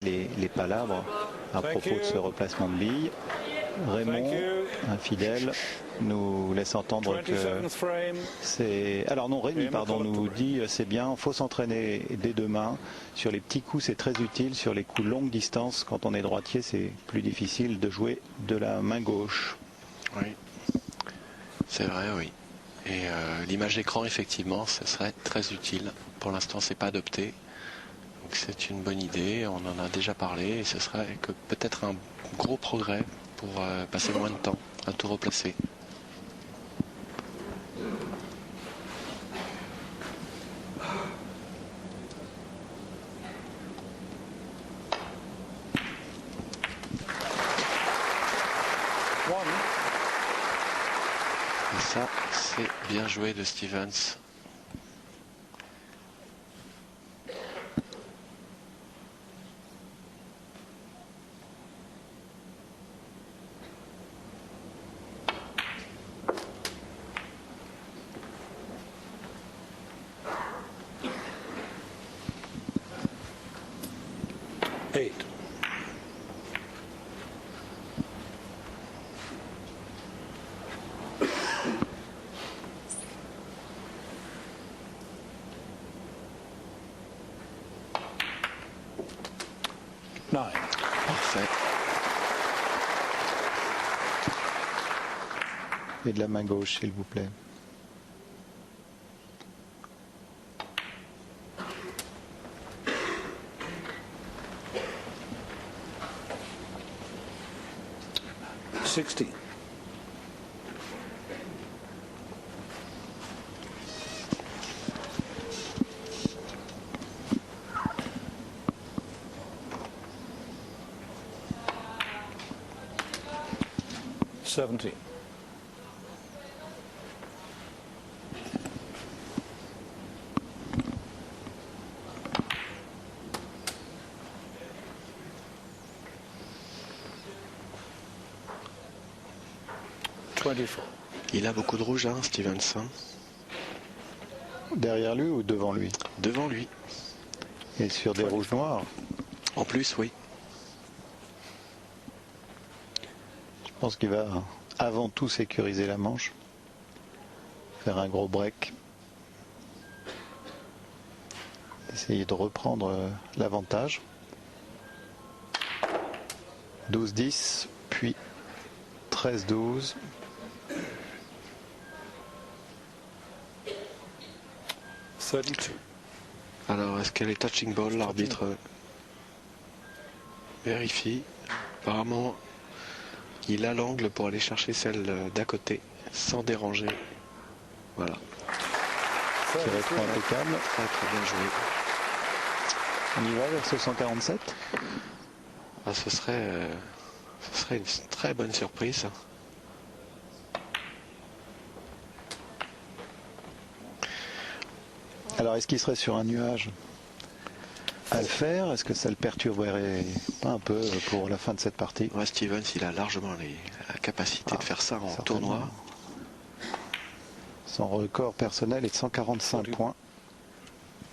les palabres à propos de ce replacement de billes. Raymond, infidèle, nous laisse entendre que c'est... Alors non, Rémi, pardon, nous dit c'est bien, il faut s'entraîner des deux mains. Sur les petits coups, c'est très utile. Sur les coups longue distance, quand on est droitier, c'est plus difficile de jouer de la main gauche. Oui, c'est vrai, oui. Et l'image d'écran, effectivement, ce serait très utile. Pour l'instant, c'est pas adopté. Donc c'est une bonne idée, on en a déjà parlé, et ce serait que peut-être un gros progrès pour passer moins de temps à tout replacer. Et ça, c'est bien joué de Stevens. Parfait. Et de la main gauche, s'il vous plaît. $60. $70. Il a beaucoup de rouge, hein, Stevens. Derrière lui ou devant lui? Devant lui. Et sur des rouges noirs? En plus, oui. Je pense qu'il va avant tout sécuriser la manche. Faire un gros break. Essayer de reprendre l'avantage. 12-10, puis 13-12. Alors, est-ce qu'elle est touching ball? L'arbitre vérifie. Apparemment, il a l'angle pour aller chercher celle d'à côté, sans déranger. Voilà. C'est rétro impeccable. Très bien joué. On y va vers ce 147? Ah, ce serait une très bonne surprise. Alors, est-ce qu'il serait sur un nuage à le faire? Est-ce que ça le perturberait pas un peu pour la fin de cette partie? Ouais, Stevens, il a largement la capacité de faire ça en tournoi. Son record personnel est de 145 points,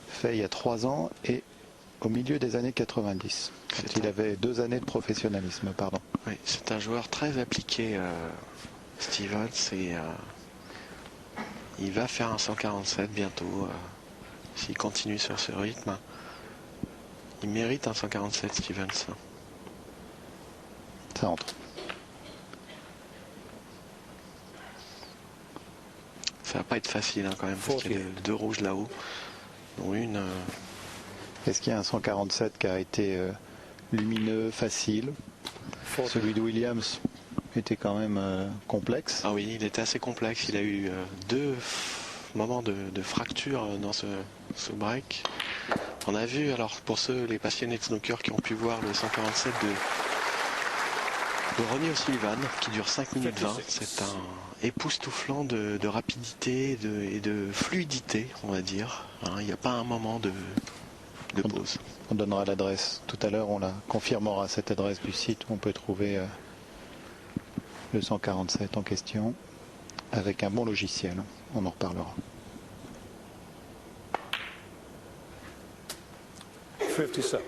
fait il y a 3 ans et au milieu des années 90. Quand il avait 2 années de professionnalisme, pardon. Oui, c'est un joueur très appliqué, Stevens, et il va faire un 147 bientôt. S'il continue sur ce rythme, il mérite un 147, Stevens. Ça entre. Ça va pas être facile hein, quand même, parce qu'il y a les 2 rouges là-haut, dont une... Est-ce qu'il y a un 147 qui a été lumineux, facile? Celui de Williams était quand même complexe. Ah oui, il était assez complexe. Il a eu 2 moments de fracture dans ce break. On a vu, alors pour les passionnés de snooker qui ont pu voir le 147 de Ronnie O'Sullivan, qui dure 5 minutes 20. C'est un époustouflant de rapidité et de fluidité, on va dire. Hein, il n'y a pas un moment de pause. On donnera l'adresse tout à l'heure, on la confirmera, cette adresse du site où on peut trouver le 147 en question avec un bon logiciel. On en reparlera. 57.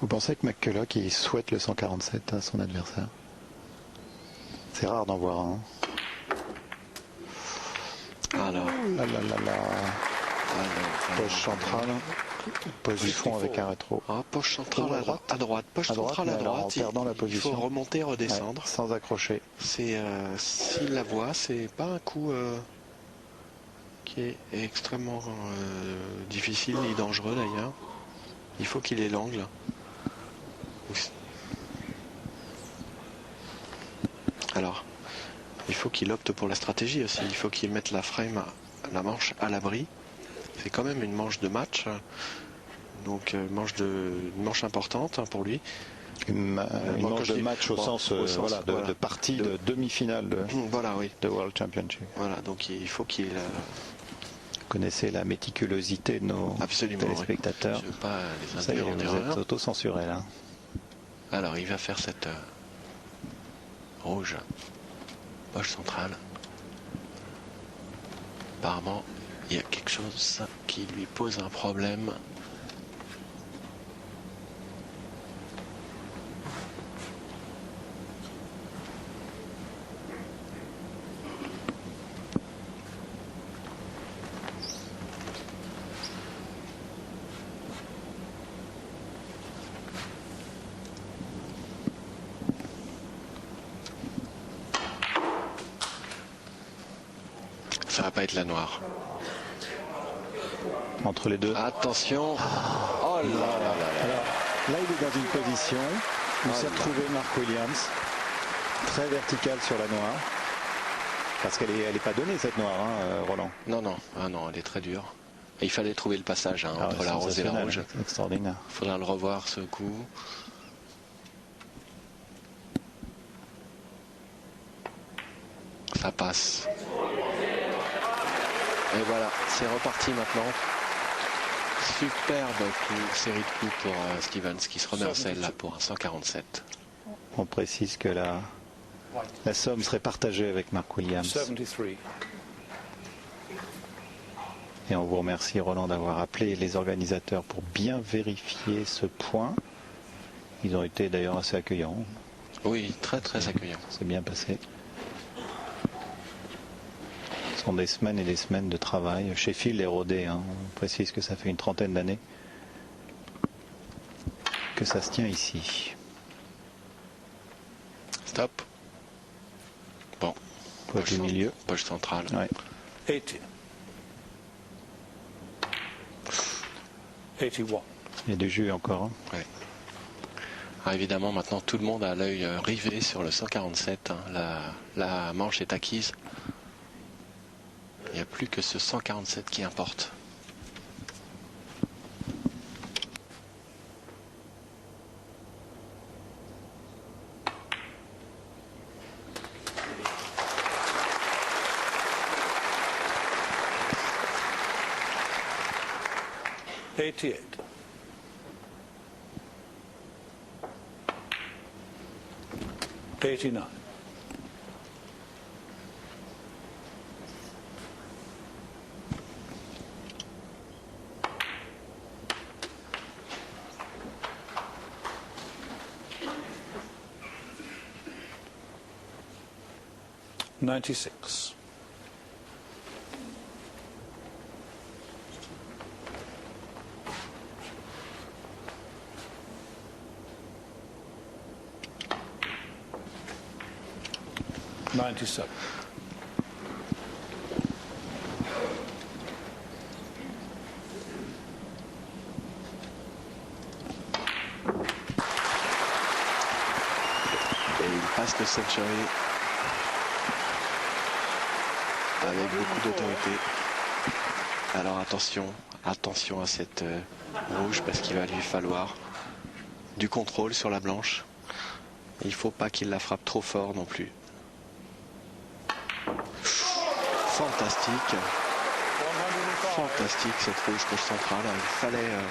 Vous pensez que McCulloch il souhaite le 147 à son adversaire? C'est rare d'en voir un. Alors, poche centrale, poche du fond avec un rétro. poche centrale à droite, poche centrale à droite. En perdant la position. Il faut remonter, redescendre. Ouais, sans accrocher. C'est s'il la voit, c'est pas un coup qui est extrêmement difficile ni dangereux d'ailleurs. Il faut qu'il ait l'angle. Alors, il faut qu'il opte pour la stratégie aussi. Il faut qu'il mette la frame, la manche à l'abri. C'est quand même une manche de match, donc une manche importante pour lui. Une manche de match au sens de partie de demi-finale de World Championship. Voilà, donc il faut qu'il... Vous connaissez la méticulosité de nos téléspectateurs. Je ne veux pas les Ça y est, induire en vous erreur. êtes auto-censuré là. Alors, il va faire cette rouge, poche centrale. Apparemment, il y a quelque chose qui lui pose un problème. Ça va pas être la noire. Entre les deux. Attention. Oh là là là là. Alors, là, il est dans une position où s'est retrouvé Mark Williams, très verticale sur la noire. Parce qu'elle est pas donnée cette noire, Roland. Non, non, elle est très dure. Et il fallait trouver le passage entre la rose et la rouge. Extraordinaire. Il faudra le revoir ce coup. Ça passe. Et voilà, c'est reparti maintenant. Superbe série de coups pour Stevens qui se remet en selle là pour un 147. On précise que la somme serait partagée avec Mark Williams. 73. Et on vous remercie Roland d'avoir appelé les organisateurs pour bien vérifier ce point. Ils ont été d'ailleurs assez accueillants. Oui, très très accueillants. C'est bien passé. Ce sont des semaines et des semaines de travail. Sheffield est rodé. On précise que ça fait une trentaine d'années que ça se tient ici. Stop. Bon. Poche du milieu. Poche centrale. Ouais. 80. 81. Il y a du jus encore. Ouais. Alors évidemment, maintenant tout le monde a l'œil rivé sur le 147. La manche est acquise. Il n'y a plus que ce 147 qui importe. $88. $89. $96. $97. Et il passe le century avec beaucoup d'autorité. Alors attention à cette rouge parce qu'il va lui falloir du contrôle sur la blanche. Il ne faut pas qu'il la frappe trop fort non plus. Fantastique. Fantastique cette rouge poche centrale. Il fallait